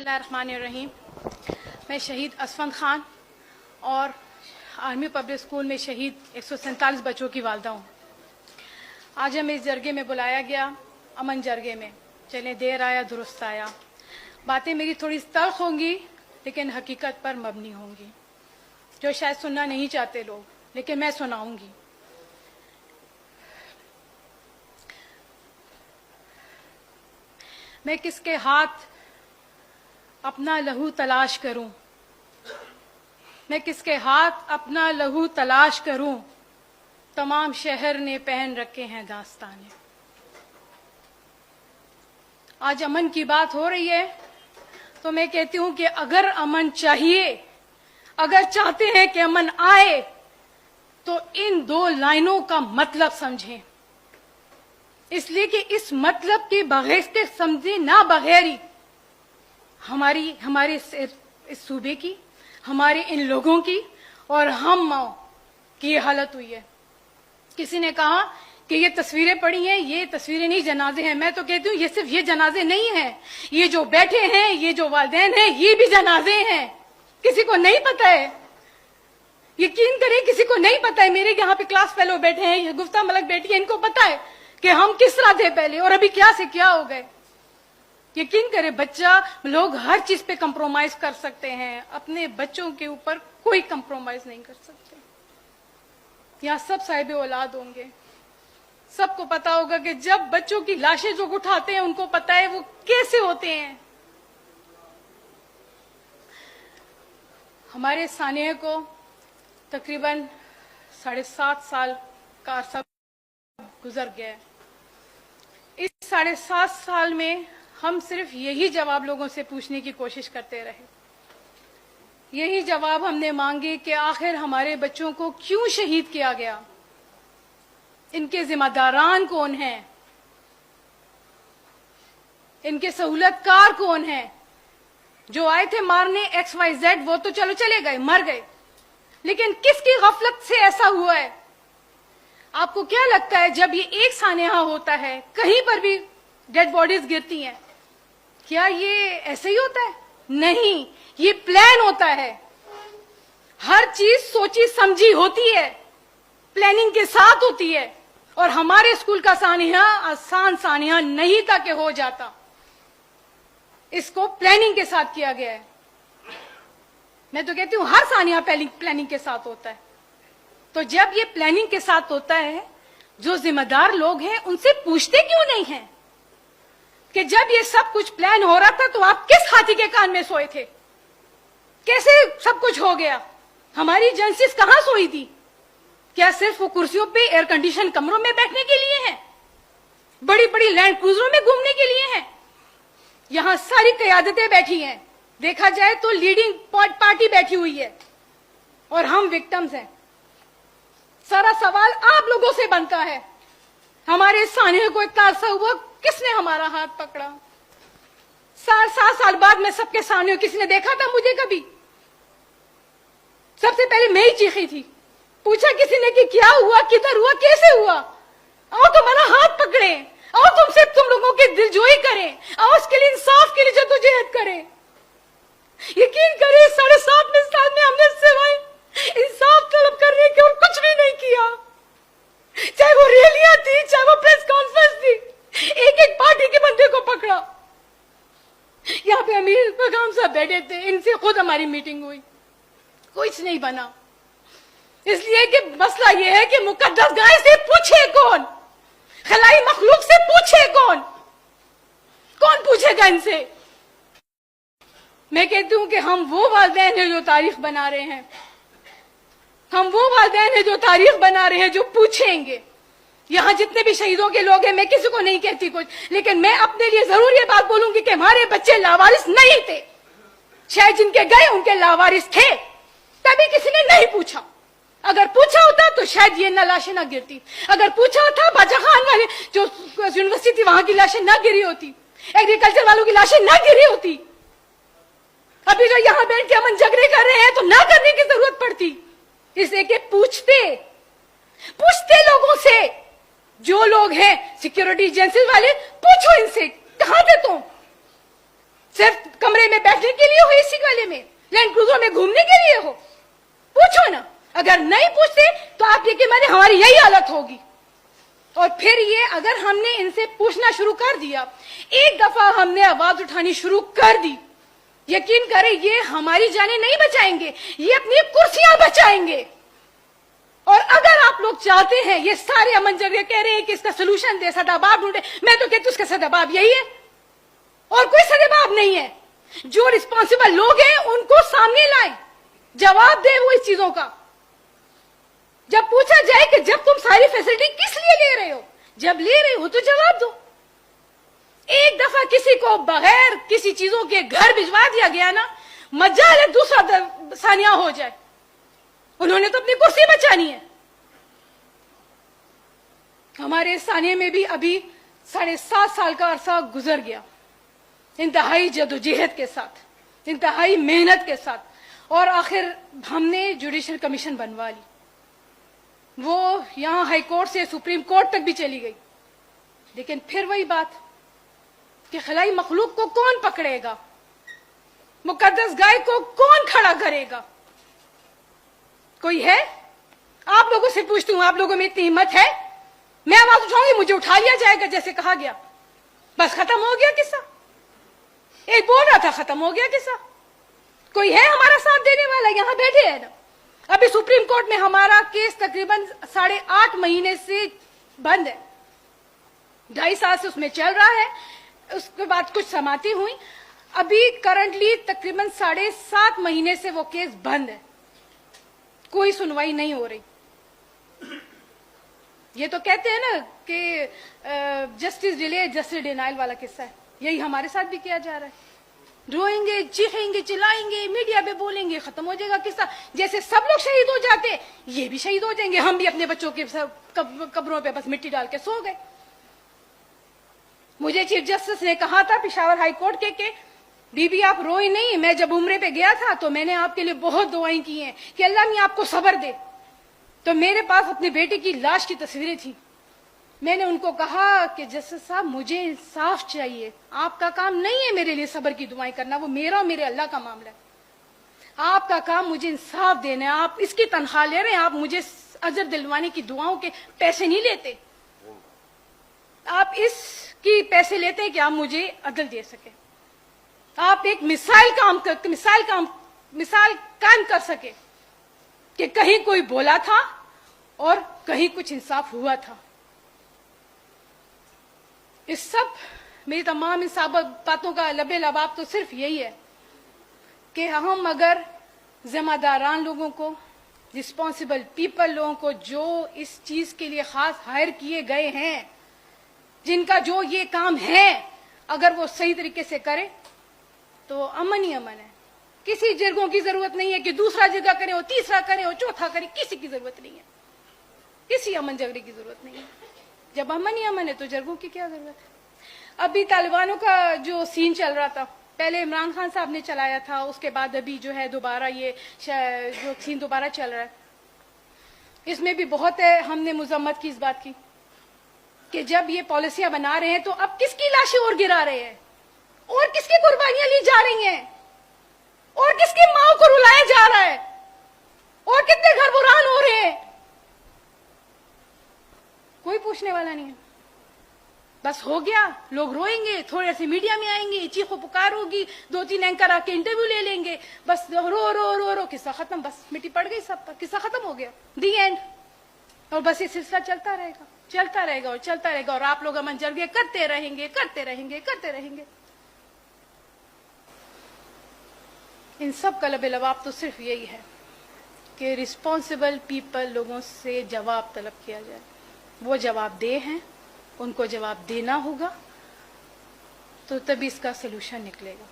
बिस्मिल्लाहिर्रहमानिर्रहीम। मैं शहीद असफंद खान और आर्मी पब्लिक स्कूल में शहीद 147 बच्चों की वालदा हूँ। आज हमें इस जरगे में बुलाया गया, अमन जरगे में। चलें, देर आया दुरुस्त आया। बातें मेरी थोड़ी तल्ख होंगी लेकिन हकीकत पर मबनी होंगी, जो शायद सुनना नहीं चाहते लोग, लेकिन मैं सुनाऊंगी। मैं किसके हाथ अपना लहू तलाश करूं, मैं किसके हाथ अपना लहू तलाश करूं, तमाम शहर ने पहन रखे हैं दास्ताने। आज अमन की बात हो रही है तो मैं कहती हूं कि अगर अमन चाहिए, अगर चाहते हैं कि अमन आए, तो इन दो लाइनों का मतलब समझें। इसलिए कि इस मतलब के बगैर के समझे ना बगैरी हमारे इस सूबे की, हमारे इन लोगों की और हम की ये हालत हुई है। किसी ने कहा कि ये तस्वीरें पड़ी हैं, ये तस्वीरें नहीं, जनाजे हैं। मैं तो कहती हूँ ये सिर्फ ये जनाजे नहीं हैं, ये जो बैठे हैं, ये जो वालिदैन हैं, ये भी जनाजे हैं। किसी को नहीं पता है, यकीन करें किसी को नहीं पता है। मेरे यहाँ पे क्लास फेलो बैठे हैं, ये गुफ्ता मलक बैठी है, इनको पता है कि हम किस तरह थे पहले और अभी क्या से क्या हो गए। यकीन करें, बच्चा, लोग हर चीज पे कंप्रोमाइज कर सकते हैं, अपने बच्चों के ऊपर कोई कंप्रोमाइज नहीं कर सकते। यहाँ सब साहिब औलाद होंगे, सबको पता होगा कि जब बच्चों की लाशें जो उठाते हैं उनको पता है वो कैसे होते हैं। हमारे सानिया को तकरीबन 7.5 साल का अरसा गुजर गया। इस 7.5 साल में हम सिर्फ यही जवाब लोगों से पूछने की कोशिश करते रहे, यही जवाब हमने मांगे कि आखिर हमारे बच्चों को क्यों शहीद किया गया, इनके जिम्मेदारान कौन हैं, इनके सहूलतकार कौन हैं। जो आए थे मारने XYZ वो तो चलो चले गए, मर गए, लेकिन किसकी गफलत से ऐसा हुआ है? आपको क्या लगता है जब ये एक सानेहा होता है, कहीं पर भी डेड बॉडीज गिरती हैं, क्या ये ऐसे ही होता है? नहीं, ये प्लान होता है। हर चीज सोची समझी होती है, प्लानिंग के साथ होती है। और हमारे स्कूल का सानिया आसान सानिया नहीं था कि हो जाता, इसको प्लानिंग के साथ किया गया है। मैं तो कहती हूं हर सानिया प्लानिंग के साथ होता है। तो जब ये प्लानिंग के साथ होता है, जो जिम्मेदार लोग हैं उनसे पूछते क्यों नहीं हैं कि जब ये सब कुछ प्लान हो रहा था तो आप किस हाथी के कान में सोए थे, कैसे सब कुछ हो गया? हमारी एजेंसीज कहां सोई थी? क्या सिर्फ वो कुर्सियों पे एयर कंडीशन कमरों में बैठने के लिए हैं? बड़ी बड़ी लैंड क्रूजरों में घूमने के लिए हैं? यहां सारी कयादतें बैठी हैं, देखा जाए तो लीडिंग पार्टी बैठी हुई है और हम विक्टिम्स हैं। सारा सवाल आप लोगों से बनता है। हमारे सानिया को इतना अरसा हुआ, किसने हमारा हाथ पकड़ा? 7 साल बाद मैं सबके सामने, किसी ने देखा था मुझे कभी? सबसे पहले मैं ही चीखी थी। पूछा किसी ने कि क्या हुआ, किधर हुआ, कैसे हुआ? आओ तुम्हारा हाथ पकड़े, आओ तुमसे तुम लोगों की दिलजोई करें, आओ उसके लिए, इंसाफ के लिए जद्दोजहद करें। यकीन करें 7.5 साल में हमने सिवाय इंसाफ तलब करने के और कुछ भी नहीं किया। चाहे वो रैलियां थी, चाहे वो प्रेस कॉन्फ्रेंस थी, एक एक पार्टी के बंदे को पकड़ा। यहाँ पे अमीर पैगाम साहब बैठे थे, इनसे खुद हमारी मीटिंग हुई, कुछ नहीं बना। इसलिए कि मसला यह है कि मुकद्दस गाय से पूछे कौन, खलाई मखलूक से पूछे कौन पूछेगा इनसे? मैं कहती हूं कि हम वो वालिदैन हैं जो तारीख बना रहे हैं, हम वो वालिदैन हैं जो तारीख बना रहे हैं, जो पूछेंगे। यहां जितने भी शहीदों के लोग हैं, मैं किसी को नहीं कहती कुछ, लेकिन मैं अपने लिए जरूर ये बात बोलूंगी कि हमारे बच्चे लावारिस नहीं थे। शायद जिनके गए उनके लावारिस थे, तभी किसी ने नहीं पूछा। अगर पूछा होता तो शायद ये लाशें ना गिरती। अगर पूछा होता, बाजा खान वाले जो यूनिवर्सिटी थी वहां की लाशें ना गिरी होती, एग्रीकल्चर वालों की लाशें ना गिरी होती। अभी जो यहाँ बैठ के अमन झगड़े कर रहे हैं तो ना करने की जरूरत पड़ती, इसलिए कि पूछते लोगों से, जो लोग हैं सिक्योरिटी एजेंसी वाले, पूछो इनसे कहां थे तुम? सिर्फ कमरे में बैठने के लिए हो, एसी वाले में, लैंड क्रूजर में घूमने के लिए हो? पूछो ना। अगर नहीं पूछते तो आप यकीन माने हमारी यही हालत होगी। और फिर ये अगर हमने इनसे पूछना शुरू कर दिया, एक दफा हमने आवाज उठानी शुरू कर दी, यकीन करें ये हमारी जानें नहीं बचाएंगे, ये अपनी कुर्सियां बचाएंगे। और अगर आप लोग चाहते हैं, ये सारे अमन जगह कह रहे हैं कि इसका सोल्यूशन दे, सदाबाब ढूंढे, मैं तो कहती हूं उसका सदाबाब यही है और कोई सदाबाब नहीं है। जो रिस्पॉन्सिबल लोग हैं उनको सामने लाएं, जवाब दे वो इस चीजों का। जब पूछा जाए कि जब तुम सारी फैसिलिटी किस लिए ले रहे हो, जब ले रहे हो तो जवाब दो। एक दफा किसी को बगैर किसी चीजों के घर भिजवा दिया गया ना, मजाल है दूसरा सानिया हो जाए। उन्होंने तो अपनी कुर्सी बचानी है। हमारे सानिया में भी अभी 7.5 साल का अरसा गुजर गया, इंतहाई जदोजहद के साथ, इंतहाई मेहनत के साथ, और आखिर हमने जुडिशल कमीशन बनवा ली। वो यहां हाई कोर्ट से सुप्रीम कोर्ट तक भी चली गई। लेकिन फिर वही बात कि खलाई मखलूक को कौन पकड़ेगा, मुकद्दस गाय को कौन खड़ा करेगा? कोई है? आप लोगों से पूछती हूं, आप लोगों में इतनी हिम्मत है? मैं आवाज उठाऊंगी, मुझे उठा लिया जाएगा जैसे कहा गया, बस खत्म हो गया किस्सा। एक बोल रहा था खत्म हो गया किस्सा। कोई है हमारा साथ देने वाला? यहां बैठे हैं ना। अभी सुप्रीम कोर्ट में हमारा केस तकरीबन 8.5 महीने से बंद है, 2.5 साल से उसमें चल रहा है। उसके बाद कुछ समाती हुई, अभी करंटली तकरीबन 7.5 महीने से वो केस बंद है, कोई सुनवाई नहीं हो रही। ये तो कहते हैं ना कि जस्टिस डिले जस्टिस डिनाइल वाला किस्सा है, यही हमारे साथ भी किया जा रहा है। रोएंगे, चीखेंगे, चिल्लाएंगे, मीडिया पे बोलेंगे, खत्म हो जाएगा किस्सा। जैसे सब लोग शहीद हो जाते, ये भी शहीद हो जाएंगे। हम भी अपने बच्चों के कब्रों पे बस मिट्टी डाल के सो गए। मुझे चीफ जस्टिस ने कहा था पेशावर हाई कोर्ट के बीबी आप रोई नहीं, मैं जब उम्रे पे गया था तो मैंने आपके लिए बहुत दुआएं की हैं कि अल्लाह ने आपको सब्र दे। तो मेरे पास अपनी बेटी की लाश की तस्वीरें थी। मैंने उनको कहा कि जस्टिस साहब मुझे इंसाफ चाहिए, आपका काम नहीं है मेरे लिए सब्र की दुआएं करना, वो मेरा और मेरे अल्लाह का मामला है। आपका काम मुझे इंसाफ देना है। आप इसकी तनख्वाह ले रहे हैं, आप मुझे अजर दिलवाने की दुआओं के पैसे नहीं लेते, आप इसकी पैसे लेते हैं कि आप मुझे अदल दे सके, आप एक मिसाल कायम कर सके कि कहीं कोई बोला था और कहीं कुछ इंसाफ हुआ था। इस सब मेरी तमाम इन सब बातों का लबे लबाब तो सिर्फ यही है कि हम अगर जिम्मेदारान लोगों को, रिस्पॉन्सिबल पीपल लोगों को, जो इस चीज के लिए खास हायर किए गए हैं, जिनका जो ये काम है, अगर वो सही तरीके से करे तो अमन ही अमन है। किसी जिरगों की जरूरत नहीं है कि दूसरा जिरगा करे, वो तीसरा करे, वो चौथा करे, किसी की जरूरत नहीं है, किसी अमन झगड़े की जरूरत नहीं है। जब अमन ही अमन है तो जरगों की क्या जरूरत है? अभी तालिबानों का जो सीन चल रहा था, पहले इमरान खान साहब ने चलाया था, उसके बाद अभी जो है दोबारा ये जो सीन दोबारा चल रहा है, इसमें भी बहुत है हमने मुजम्मत की इस बात की कि जब ये पॉलिसियां बना रहे हैं तो अब किसकी लाशें और गिरा रहे हैं, और किसकी कुर्बानियां ली जा रही हैं, और किसकी माओ को रुलाया जा रहा है, और कितने घर बुरान हो रहे हैं, कोई पूछने वाला नहीं है। बस हो गया, लोग रोएंगे, थोड़े से मीडिया में आएंगे, चीखो पुकार होगी, 2-3 एंकर आके इंटरव्यू ले लेंगे, बस रो रो रो रो, किस्सा खत्म, बस मिट्टी पड़ गई सब पर, किस्सा खत्म हो गया, दी एंड। और बस ये सिलसिला चलता रहेगा, चलता रहेगा और चलता रहेगा, और आप लोग अमन जरगे करते रहेंगे, करते रहेंगे, करते रहेंगे। इन सब का लबे लबाब तो सिर्फ यही है कि रिस्पॉन्सिबल पीपल लोगों से जवाब तलब किया जाए। वो जवाब दे हैं, उनको जवाब देना होगा, तो तभी इसका सलूशन निकलेगा।